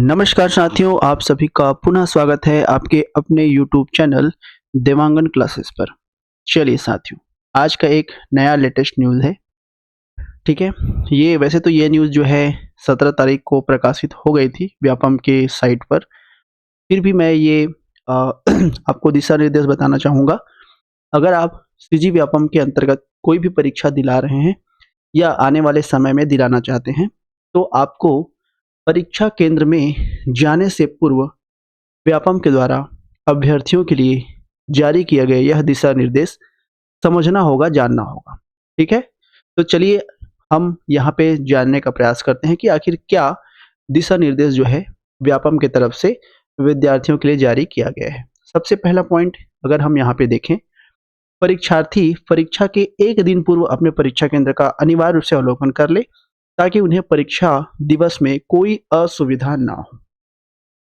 नमस्कार साथियों, आप सभी का पुनः स्वागत है आपके अपने YouTube चैनल देवांगन क्लासेस पर। चलिए साथियों, आज का एक नया लेटेस्ट न्यूज़ है, ठीक है? ये वैसे तो ये न्यूज़ जो है 17 तारीख को प्रकाशित हो गई थी व्यापम के साइट पर। फिर भी मैं ये आपको दिशा निर्देश बताना चाहूँगा। अगर आप सीजी व्यापम के अंतर्गत कोई भी परीक्षा दिला रहे हैं या आने वाले समय में दिलाना चाहते हैं, तो आपको परीक्षा केंद्र में जाने से पूर्व व्यापम के द्वारा अभ्यर्थियों के लिए जारी किया गया यह दिशा निर्देश समझना होगा, जानना होगा। ठीक है? तो चलिए हम यहाँ पे जानने का प्रयास करते हैं कि आखिर क्या दिशा निर्देश जो है व्यापम की तरफ से विद्यार्थियों के लिए जारी किया गया है। सबसे पहला पॉइंट अगर हम यहाँ पे देखें, परीक्षार्थी परीक्षा के 1 दिन पूर्व अपने परीक्षा केंद्र का अनिवार्य रूप से अवलोकन कर ले, ताकि उन्हें परीक्षा दिवस में कोई असुविधा ना हो।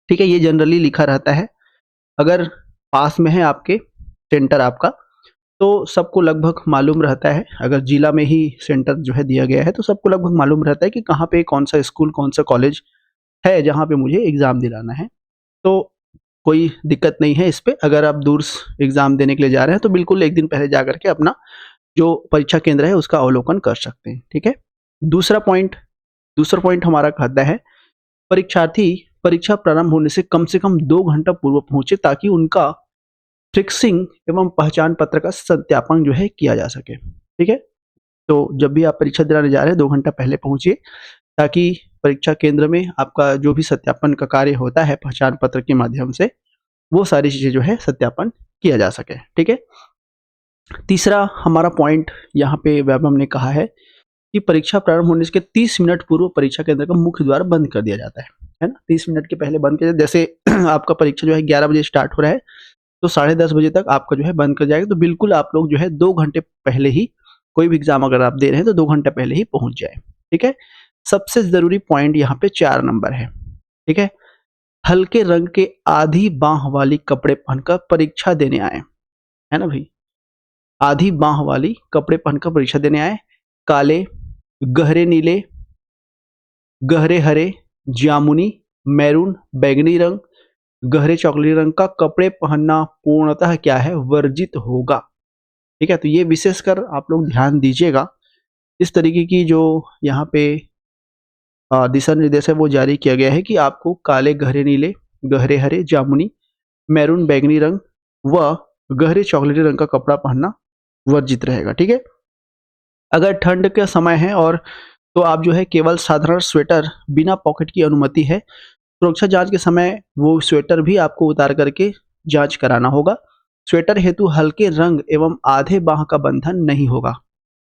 ठीक है? ये जनरली लिखा रहता है। अगर पास में है आपके सेंटर आपका, तो सबको लगभग मालूम रहता है। अगर जिला में ही सेंटर जो है दिया गया है, तो सबको लगभग मालूम रहता है कि कहाँ पे कौन-सा स्कूल, कौन-सा कॉलेज है जहाँ पे मुझे एग्ज़ाम दिलाना है। तो कोई दिक्कत नहीं है इस पे। अगर आप दूर स एग्ज़ाम देने के लिए जा रहे हैं, तो बिल्कुल 1 दिन पहले जा कर के अपना जो परीक्षा केंद्र है उसका अवलोकन कर सकते हैं। ठीक है? दूसरा पॉइंट हमारा कहता है, परीक्षार्थी परीक्षा प्रारंभ होने से कम 2 घंटा पूर्व पहुँचे, ताकि उनका फिक्सिंग एवं पहचान पत्र का सत्यापन जो है किया जा सके। ठीक है? तो जब भी आप परीक्षा दिलाने जा रहे हैं 2 घंटा पहले पहुँचिए, ताकि परीक्षा केंद्र में आपका जो भी सत्यापन का कार्य होता है पहचान पत्र के माध्यम से, वो सारी चीज़ें जो है सत्यापन किया जा सके। ठीक है? तीसरा हमारा पॉइंट यहाँ पे व्यापम ने कहा है कि परीक्षा प्रारंभ होने के 30 मिनट पूर्व परीक्षा केंद्र का मुख्य द्वार बंद कर दिया जाता है ना? 30 मिनट के पहले बंद किया जाए। जैसे आपका परीक्षा जो है 11 बजे स्टार्ट हो रहा है, तो 10:30 बजे तक आपका जो है बंद कर जाएगा। तो बिल्कुल आप लोग जो है 2 घंटे पहले ही, कोई भी एग्ज़ाम अगर आप दे रहे हैं तो 2 घंटे पहले ही पहुँच जाएँ। ठीक है? सबसे ज़रूरी पॉइंट यहाँ पे 4 नंबर है। ठीक है? हल्के रंग के आधी बाँह वाली कपड़े पहनकर परीक्षा देने आएँ। है ना भई? आधी बाँह वाली कपड़े पहनकर परीक्षा देने आएँ। काले, गहरे नीले, गहरे हरे, जामुनी, मैरून, बैंगनी रंग, गहरे चॉकलेटी रंग का कपड़े पहनना पूर्णतः क्या है, वर्जित होगा। ठीक है? तो ये विशेषकर आप लोग ध्यान दीजिएगा। इस तरीके की जो यहाँ पे दिशा निर्देश है वो जारी किया गया है कि आपको काले, गहरे नीले, गहरे हरे, जामुनी, मैरून, बैंगनी रंग व गहरे चॉकलेटी रंग का कपड़ा पहनना वर्जित रहेगा। ठीक है? अगर ठंड का समय है और तो आप जो है केवल साधारण स्वेटर बिना पॉकेट की अनुमति है। सुरक्षा जाँच के समय वो स्वेटर भी आपको उतार करके जाँच कराना होगा। स्वेटर हेतु हल्के रंग एवं आधे बाँह का बंधन नहीं होगा।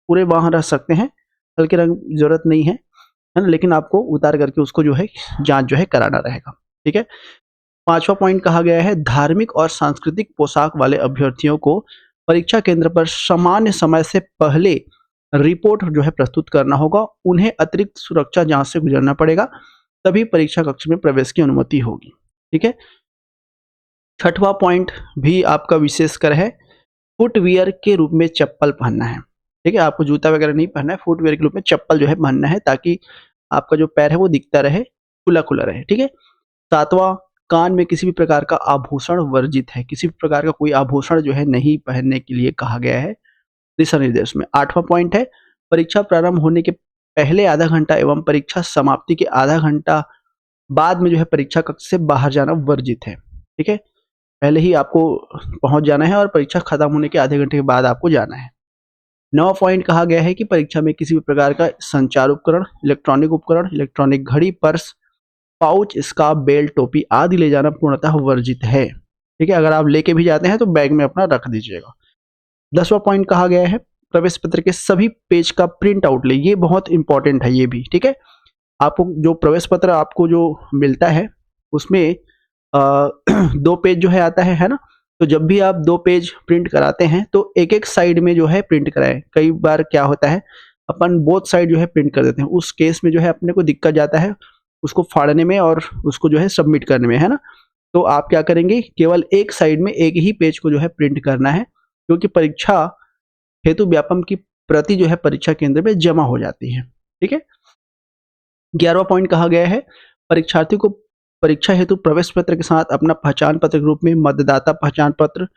पूरे बाँह रह सकते हैं, हल्के रंग ज़रूरत नहीं है, है ना? लेकिन आपको उतार करके उसको जो है जाँच जो है कराना रहेगा। ठीक है? 5वां पॉइंट कहा गया है, धार्मिक और सांस्कृतिक पोशाक वाले अभ्यर्थियों को परीक्षा केंद्र पर सामान्य समय से पहले रिपोर्ट जो है प्रस्तुत करना होगा। उन्हें अतिरिक्त सुरक्षा जाँच से गुजरना पड़ेगा, तभी परीक्षा कक्ष में प्रवेश की अनुमति होगी। ठीक है? 6वां पॉइंट भी आपका विशेषकर है, फुटवियर के रूप में चप्पल पहनना है। ठीक है? आपको जूता वगैरह नहीं पहनना है, फुटवियर के रूप में चप्पल जो है पहनना है, ताकि आपका जो पैर है वो दिखता रहे, खुला-खुला रहे। ठीक है? 7वां, कान में किसी भी प्रकार का आभूषण वर्जित है। किसी भी प्रकार का कोई आभूषण जो है नहीं पहनने के लिए कहा गया है दिशा निर्देश में। 8वां पॉइंट है, परीक्षा प्रारंभ होने के पहले आधा घंटा एवं परीक्षा समाप्ति के आधा घंटा बाद में जो है परीक्षा कक्ष से बाहर जाना वर्जित है। ठीक है? पहले ही आपको पहुँच जाना है और परीक्षा खत्म होने के आधे घंटे के बाद आपको जाना है। 9वां पॉइंट कहा गया है कि परीक्षा में किसी भी प्रकार का संचार उपकरण, इलेक्ट्रॉनिक घड़ी, पर्स, पाउच, स्कार्फ, बेल्ट, टोपी आदि ले जाना पूर्णतः वर्जित है। ठीक है? अगर आप लेके भी जाते हैं तो बैग में अपना रख दीजिएगा। 10वां पॉइंट कहा गया है, प्रवेश पत्र के सभी पेज का प्रिंट आउट लें। ये बहुत इंपॉर्टेंट है ये भी। ठीक है? आपको जो प्रवेश पत्र आपको जो मिलता है उसमें 2 पेज जो है आता है ना? तो जब भी आप 2 पेज प्रिंट कराते हैं तो एक-एक साइड में जो है प्रिंट कराएँ। कई बार क्या होता है, अपन बोथ साइड जो है प्रिंट कर देते हैं। उस केस में जो है अपने को दिक्कत जाता है उसको फाड़ने में और उसको जो है सबमिट करने में, है ना? तो आप क्या करेंगे, केवल एक साइड में एक ही पेज को जो है प्रिंट करना है, क्योंकि परीक्षा हेतु व्यापम की प्रति जो है परीक्षा केंद्र में जमा हो जाती है। ठीक है? 11वां पॉइंट कहा गया है, परीक्षार्थी को परीक्षा हेतु प्रवेश पत्र के साथ अपना पहचान पत्र के रूप में मतदाता पहचान पत्र,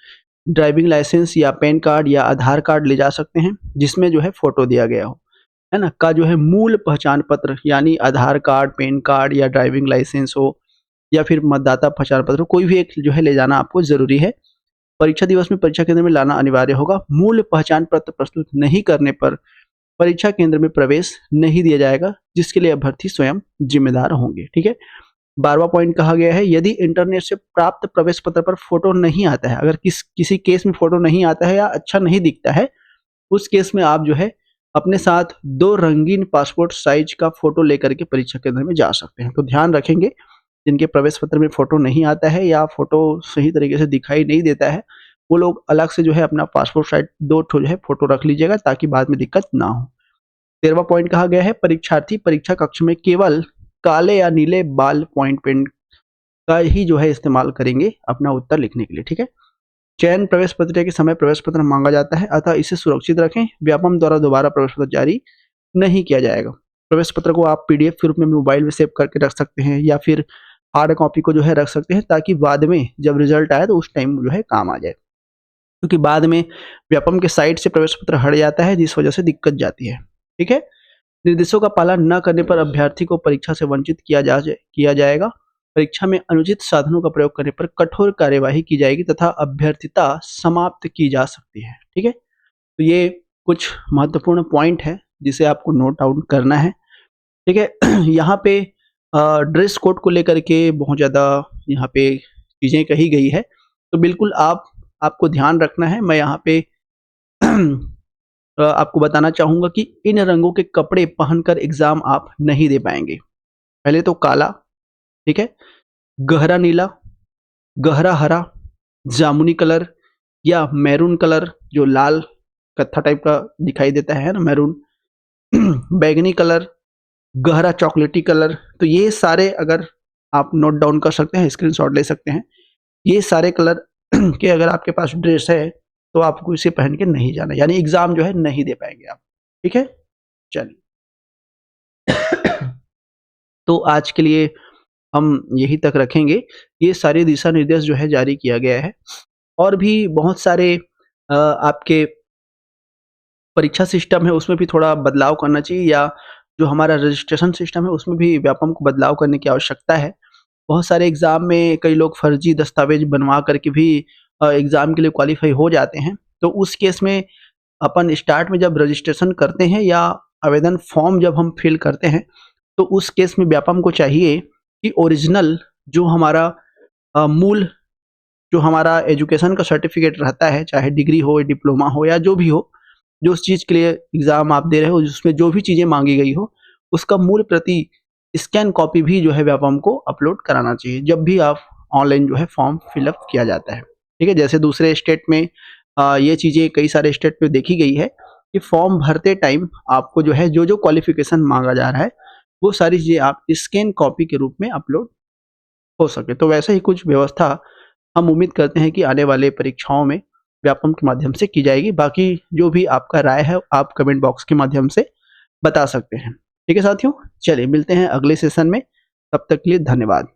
ड्राइविंग लाइसेंस या पैन कार्ड या आधार कार्ड ले जा सकते हैं, जिसमें जो है फ़ोटो दिया गया हो, है ना? का जो है मूल पहचान पत्र यानी आधार कार्ड, पैन कार्ड या ड्राइविंग लाइसेंस हो या फिर मतदाता पहचान पत्र, कोई भी एक जो है ले जाना आपको ज़रूरी है। परीक्षा दिवस में परीक्षा केंद्र में लाना अनिवार्य होगा। मूल पहचान पत्र प्रस्तुत नहीं करने पर परीक्षा केंद्र में प्रवेश नहीं दिया जाएगा, जिसके लिए अभ्यर्थी स्वयं जिम्मेदार होंगे। ठीक है। 12वां पॉइंट कहा गया है, यदि इंटरनेट से प्राप्त प्रवेश पत्र पर फोटो नहीं आता है, अगर किसी केस में फोटो नहीं आता है या अच्छा नहीं दिखता है, उस केस में आप जो है अपने साथ 2 रंगीन पासपोर्ट साइज का फोटो लेकर के परीक्षा केंद्र में जा सकते हैं। तो ध्यान रखेंगे, जिनके प्रवेश पत्र में फोटो नहीं आता है या फोटो सही तरीके से दिखाई नहीं देता है, वो लोग अलग से जो है अपना पासपोर्ट साइज 2 ठो जो है फोटो रख लीजिएगा, ताकि बाद में दिक्कत ना हो। 13वां पॉइंट कहा गया है, परीक्षार्थी परीक्षा कक्ष में केवल काले या नीले बाल पॉइंट पेन का ही जो है इस्तेमाल करेंगे अपना उत्तर लिखने के लिए। ठीक है। चयन प्रवेश प्रक्रिया के समय प्रवेश पत्र मांगा जाता है, अतः इसे सुरक्षित रखें। व्यापम द्वारा दोबारा प्रवेश पत्र जारी नहीं किया जाएगा। प्रवेश पत्र को आप पीडीएफ के रूप में मोबाइल में सेव करके रख सकते हैं या फिर हार्ड कॉपी को जो है रख सकते हैं, ताकि बाद में जब रिजल्ट आए तो उस टाइम जो है काम आ जाए, क्योंकि बाद में व्यापम के साइट से प्रवेश पत्र हट जाता है, जिस वजह से दिक्कत जाती है। ठीक है। निर्देशों का पालन न करने पर अभ्यर्थी को परीक्षा से वंचित किया जाएगा। परीक्षा में अनुचित साधनों का प्रयोग करने पर कठोर कार्यवाही की जाएगी तथा अभ्यर्थिता समाप्त की जा सकती है। ठीक है। तो ये कुछ महत्वपूर्ण पॉइंट है जिसे आपको नोट आउट करना है। ठीक है। यहाँ पे ड्रेस कोड को लेकर के बहुत ज़्यादा यहाँ पे चीज़ें कही गई है, तो बिल्कुल आपको ध्यान रखना है। मैं यहाँ पे आपको बताना चाहूँगा कि इन रंगों के कपड़े पहनकर एग्ज़ाम आप नहीं दे पाएंगे। पहले तो काला, ठीक है, गहरा नीला, गहरा हरा, जामुनी कलर या मैरून कलर, जो लाल कत्था टाइप का दिखाई देता है ना, मैरून, बैगनी कलर, गहरा चॉकलेटी कलर। तो ये सारे अगर आप नोट डाउन कर सकते हैं, स्क्रीनशॉट ले सकते हैं। ये सारे कलर के अगर आपके पास ड्रेस है तो आपको इसे पहन के नहीं जाना, यानी एग्जाम जो है नहीं दे पाएंगे आप। ठीक है। चलिए, तो आज के लिए हम यही तक रखेंगे। ये सारे दिशा निर्देश जो है जारी किया गया है, और भी बहुत सारे आपके परीक्षा सिस्टम है उसमें भी थोड़ा बदलाव करना चाहिए, या जो हमारा रजिस्ट्रेशन सिस्टम है उसमें भी व्यापम को बदलाव करने की आवश्यकता है। बहुत सारे एग्ज़ाम में कई लोग फर्जी दस्तावेज बनवा करके भी एग्ज़ाम के लिए क्वालिफाई हो जाते हैं। तो उस केस में अपन स्टार्ट में जब रजिस्ट्रेशन करते हैं या आवेदन फॉर्म जब हम फिल करते हैं, तो उस केस में व्यापम को चाहिए कि ओरिजिनल जो हमारा मूल जो हमारा एजुकेशन का सर्टिफिकेट रहता है, चाहे डिग्री हो, डिप्लोमा हो या जो भी हो, जो उस चीज़ के लिए एग्ज़ाम आप दे रहे हो, उसमें जो भी चीज़ें मांगी गई हो, उसका मूल प्रति स्कैन कॉपी भी जो है व्यापम को अपलोड कराना चाहिए, जब भी आप ऑनलाइन जो है फॉर्म फिलअप किया जाता है। ठीक है। जैसे दूसरे स्टेट में ये चीज़ें कई सारे स्टेट में देखी गई है कि फॉर्म भरते टाइम आपको जो है जो क्वालिफिकेशन मांगा जा रहा है, वो सारी चीज़ें आप स्कैन कॉपी के रूप में अपलोड हो सके। तो वैसे ही कुछ व्यवस्था हम उम्मीद करते हैं कि आने वाले परीक्षाओं में व्यापम के माध्यम से की जाएगी। बाकी जो भी आपका राय है आप कमेंट बॉक्स के माध्यम से बता सकते हैं। ठीक है साथियों, चलिए मिलते हैं अगले सेशन में, तब तक के लिए धन्यवाद।